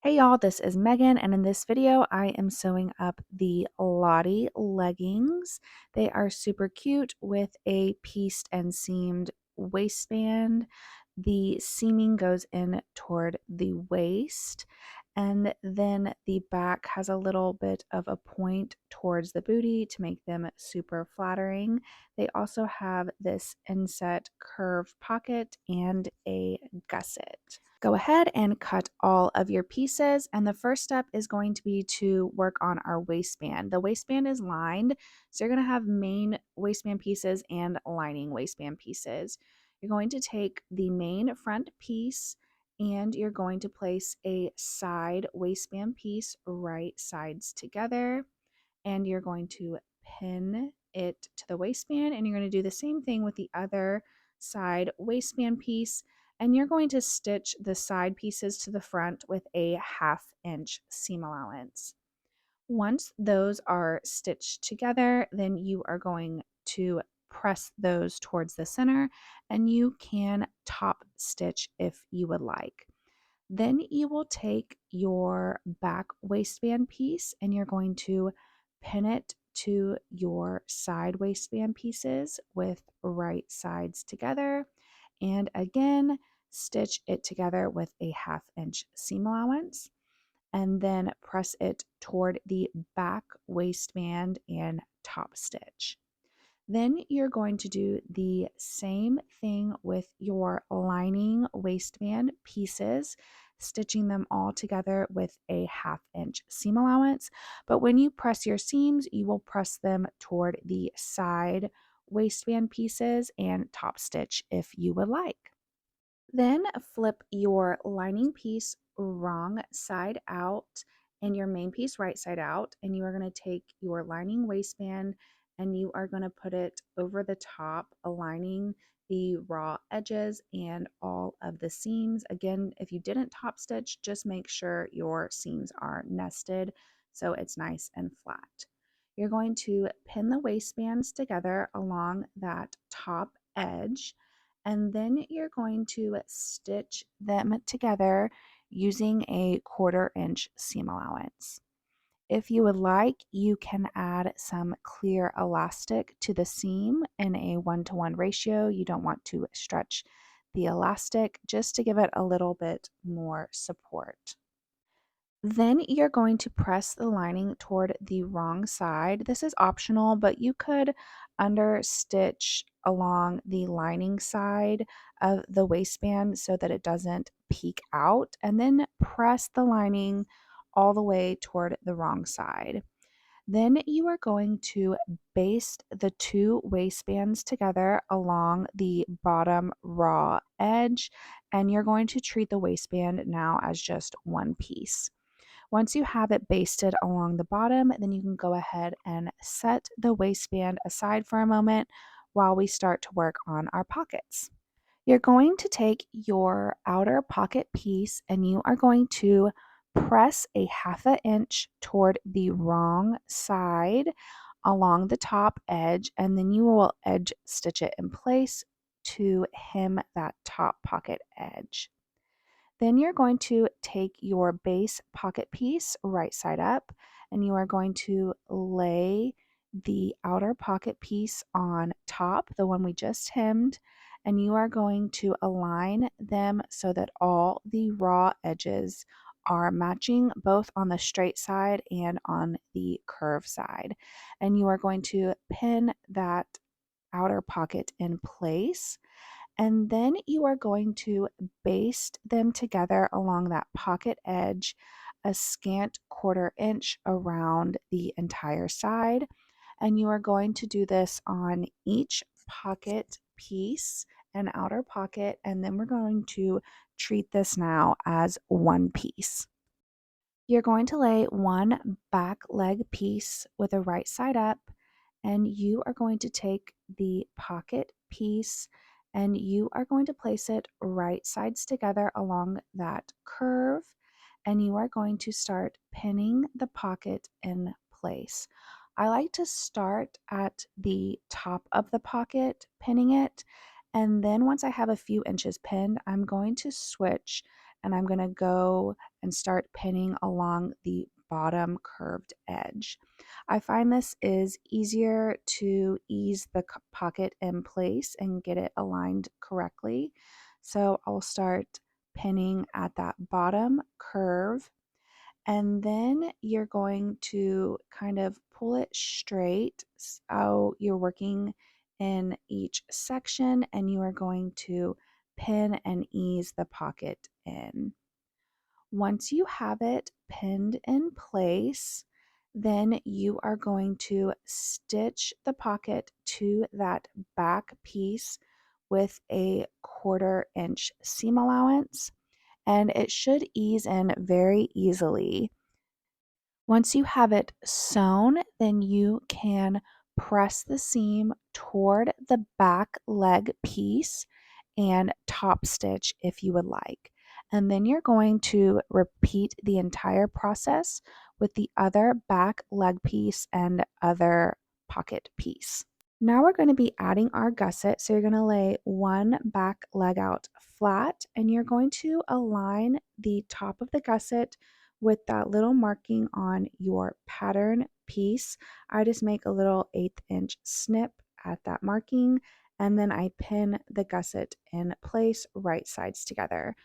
Hey y'all, this is Megan, and in this video, I am sewing up the Lottie leggings. They are super cute with a pieced and seamed waistband. The seaming goes in toward the waist, and then the back has a little bit of a point towards the booty to make them super flattering. They also have this inset curve pocket and a gusset. Go ahead and cut all of your pieces, and the first step is going to be to work on our waistband. The waistband is lined, so you're going to have main waistband pieces and lining waistband pieces. You're going to take the main front piece and you're going to place a side waistband piece right sides together, and you're going to pin it to the waistband, and you're going to do the same thing with the other side waistband piece, and you're going to stitch the side pieces to the front with a 1/2 inch seam allowance. Once those are stitched together, then you are going to press those towards the center, and you can top stitch if you would like. Then you will take your back waistband piece and you're going to pin it to your side waistband pieces with right sides together. And again, stitch it together with a 1/2 inch seam allowance, and then press it toward the back waistband and top stitch. Then you're going to do the same thing with your lining waistband pieces, stitching them all together with a 1/2 inch seam allowance. But when you press your seams, you will press them toward the side waistband pieces and top stitch if you would like. Then flip your lining piece wrong side out and your main piece right side out, and you are going to take your lining waistband and you are going to put it over the top, aligning the raw edges and all of the seams. Again, if you didn't top stitch, just make sure your seams are nested so it's nice and flat. You're going to pin the waistbands together along that top edge, and then you're going to stitch them together using a 1/4 inch seam allowance. If you would like, you can add some clear elastic to the seam in a 1-to-1 ratio. You don't want to stretch the elastic, just to give it a little bit more support. Then you're going to press the lining toward the wrong side. This is optional, but you could understitch along the lining side of the waistband so that it doesn't peek out, and then press the lining all the way toward the wrong side. Then you are going to baste the two waistbands together along the bottom raw edge, and you're going to treat the waistband now as just one piece. Once you have it basted along the bottom, then you can go ahead and set the waistband aside for a moment while we start to work on our pockets. You're going to take your outer pocket piece and you are going to press a 1/2 inch toward the wrong side along the top edge, and then you will edge stitch it in place to hem that top pocket edge. Then you're going to take your base pocket piece right side up, and you are going to lay the outer pocket piece on top, the one we just hemmed, and you are going to align them so that all the raw edges are matching both on the straight side and on the curve side. And you are going to pin that outer pocket in place, and then you are going to baste them together along that pocket edge a scant 1/4 inch around the entire side. And you are going to do this on each pocket piece and outer pocket, and then we're going to treat this now as one piece. You're going to lay one back leg piece with the right side up, and you are going to take the pocket piece and you are going to place it right sides together along that curve, and you are going to start pinning the pocket in place. I like to start at the top of the pocket, pinning it, and then once I have a few inches pinned, I'm going to switch and I'm going to go and start pinning along the bottom curved edge. I find this is easier to ease the pocket in place and get it aligned correctly. So I'll start pinning at that bottom curve, and then you're going to kind of pull it straight. So you're working in each section and you are going to pin and ease the pocket in. Once you have it pinned in place, then you are going to stitch the pocket to that back piece with a 1/4 inch seam allowance, and it should ease in very easily. Once you have it sewn, then you can press the seam toward the back leg piece and top stitch if you would like. And then you're going to repeat the entire process with the other back leg piece and other pocket piece. Now we're going to be adding our gusset. So you're going to lay one back leg out flat and you're going to align the top of the gusset with that little marking on your pattern piece. I just make a little 1/8 inch snip at that marking, and then I pin the gusset in place, right sides together.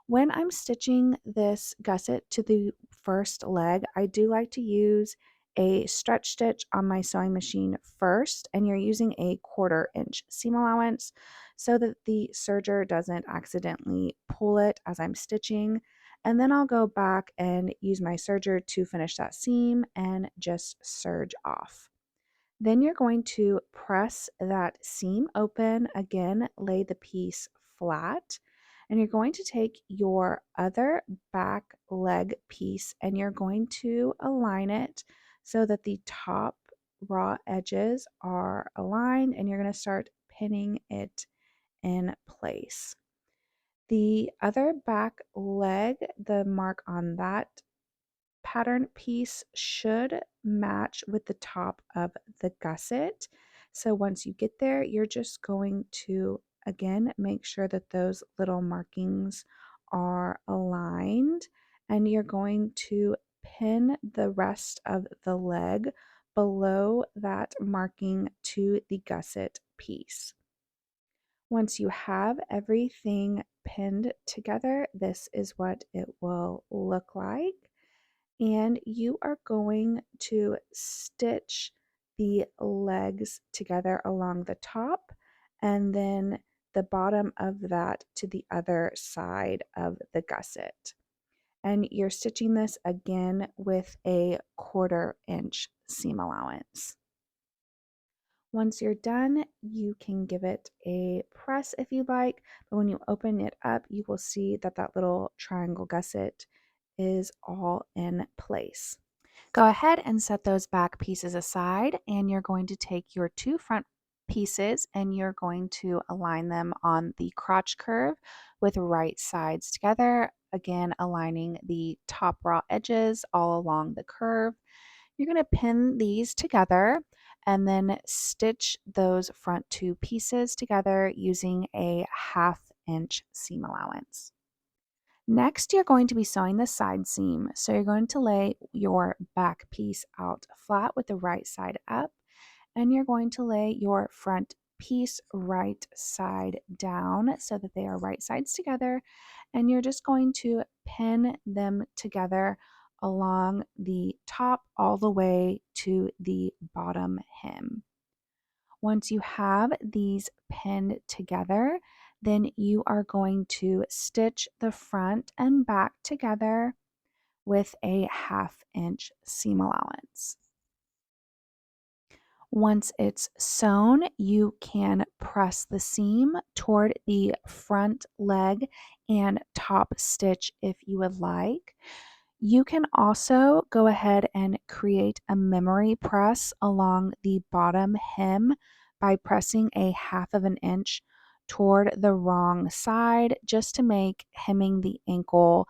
When I'm stitching this gusset to the first leg, I do like to use a stretch stitch on my sewing machine first, and you're using a 1/4 inch seam allowance so that the serger doesn't accidentally pull it as I'm stitching. And then I'll go back and use my serger to finish that seam and just serge off. Then you're going to press that seam open, again, lay the piece flat, and you're going to take your other back leg piece and you're going to align it so that the top raw edges are aligned, and you're going to start pinning it in place. The other back leg, the mark on that pattern piece should match with the top of the gusset. So once you get there, you're just going to again make sure that those little markings are aligned, and you're going to pin the rest of the leg below that marking to the gusset piece. Once you have everything pinned together, this is what it will look like. And you are going to stitch the legs together along the top and then the bottom of that to the other side of the gusset. And you're stitching this again with a 1/4 inch seam allowance. Once you're done, you can give it a press if you like, but when you open it up, you will see that that little triangle gusset is all in place. Go ahead and set those back pieces aside, and you're going to take your two front pieces and you're going to align them on the crotch curve with right sides together, again aligning the top raw edges all along the curve. You're going to pin these together and then stitch those front two pieces together using a 1/2 inch seam allowance. Next, you're going to be sewing the side seam. So you're going to lay your back piece out flat with the right side up, and you're going to lay your front piece right side down so that they are right sides together, and you're just going to pin them together along the top all the way to the bottom hem. Once you have these pinned together, then you are going to stitch the front and back together with a 1/2 inch seam allowance. Once it's sewn, you can press the seam toward the front leg and top stitch if you would like. You can also go ahead and create a memory press along the bottom hem by pressing a 1/2 inch toward the wrong side just to make hemming the ankle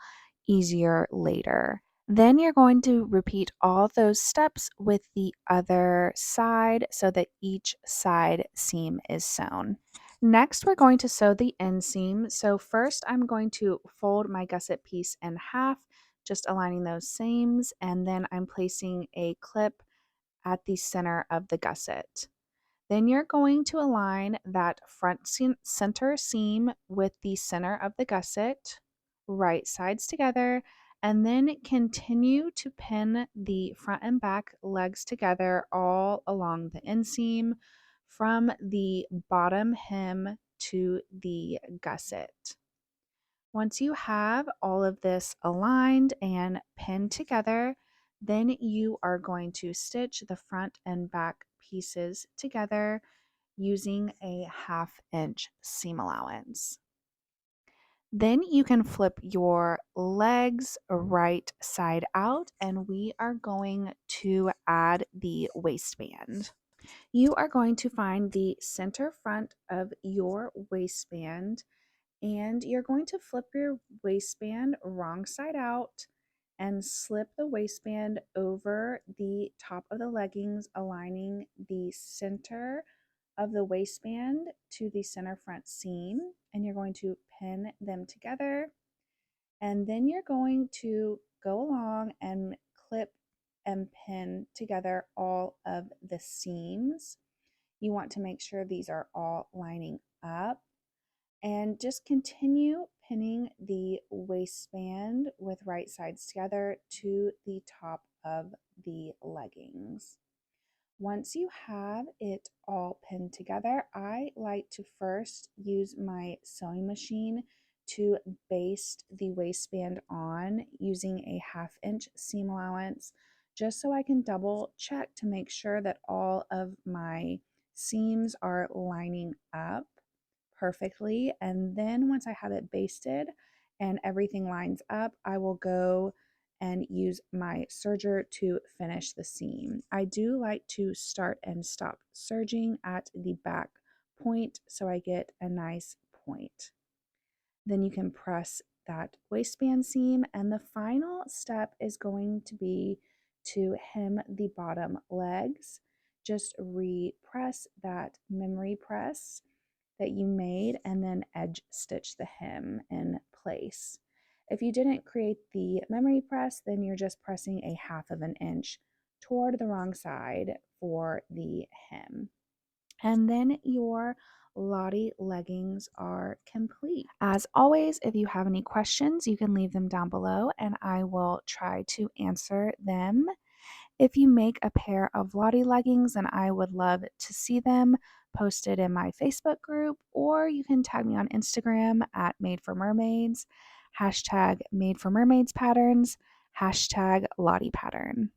easier later. Then you're going to repeat all those steps with the other side so that each side seam is sewn. Next, we're going to sew the inseam. So first I'm going to fold my gusset piece in half, just aligning those seams, and then I'm placing a clip at the center of the gusset. Then you're going to align that center seam with the center of the gusset, right sides together, and then continue to pin the front and back legs together all along the inseam from the bottom hem to the gusset. Once you have all of this aligned and pinned together, then you are going to stitch the front and back pieces together using a 1/2 inch seam allowance. Then you can flip your legs right side out, and we are going to add the waistband. You are going to find the center front of your waistband, and you're going to flip your waistband wrong side out and slip the waistband over the top of the leggings, aligning the center of the waistband to the center front seam. And you're going to pin them together. And then you're going to go along and clip and pin together all of the seams. You want to make sure these are all lining up, and just continue pinning the waistband with right sides together to the top of the leggings. Once you have it all pinned together, I like to first use my sewing machine to baste the waistband on using a 1/2 inch seam allowance, just so I can double check to make sure that all of my seams are lining up perfectly. And then once I have it basted and everything lines up, I will go and use my serger to finish the seam. I do like to start and stop serging at the back point so I get a nice point. Then you can press that waistband seam, and the final step is going to be to hem the bottom legs. Just repress that memory press that you made and then edge stitch the hem in place. If you didn't create the memory press, then you're just pressing a 1/2 of an inch toward the wrong side for the hem. And then your Lottie leggings are complete. As always, if you have any questions, you can leave them down below and I will try to answer them. If you make a pair of Lottie leggings, then I would love to see them posted in my Facebook group, or you can tag me on Instagram at Made for Mermaids, hashtag Made for Mermaids Patterns, hashtag Lottie Pattern.